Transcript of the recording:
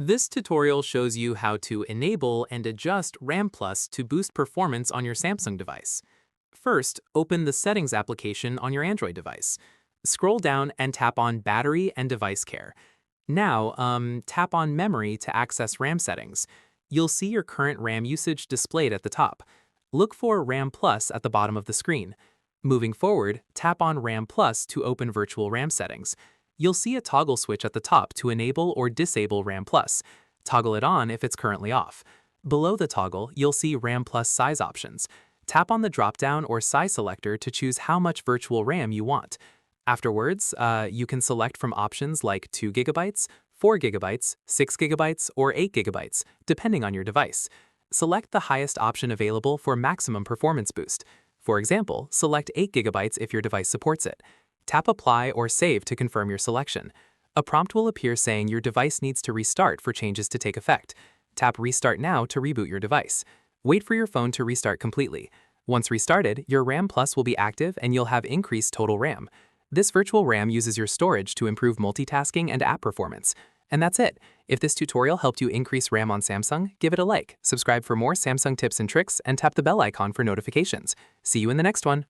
This tutorial shows you how to enable and adjust RAM Plus to boost performance on your Samsung device. First, open the Settings application on your Android device. Scroll down and tap on Battery and Device Care. Now, tap on Memory to access RAM settings. You'll see your current RAM usage displayed at the top. Look for RAM Plus at the bottom of the screen. Moving forward, tap on RAM Plus to open virtual RAM settings. You'll see a toggle switch at the top to enable or disable RAM Plus. Toggle it on if it's currently off. Below the toggle, you'll see RAM Plus size options. Tap on the drop-down or size selector to choose how much virtual RAM you want. Afterwards, you can select from options like 2 GB, 4 GB, 6 GB, or 8 GB, depending on your device. Select the highest option available for maximum performance boost. For example, select 8 GB if your device supports it. Tap Apply or Save to confirm your selection. A prompt will appear saying your device needs to restart for changes to take effect. Tap Restart Now to reboot your device. Wait for your phone to restart completely. Once restarted, your RAM Plus will be active and you'll have increased total RAM. This virtual RAM uses your storage to improve multitasking and app performance. And that's it. If this tutorial helped you increase RAM on Samsung, give it a like, subscribe for more Samsung tips and tricks, and tap the bell icon for notifications. See you in the next one.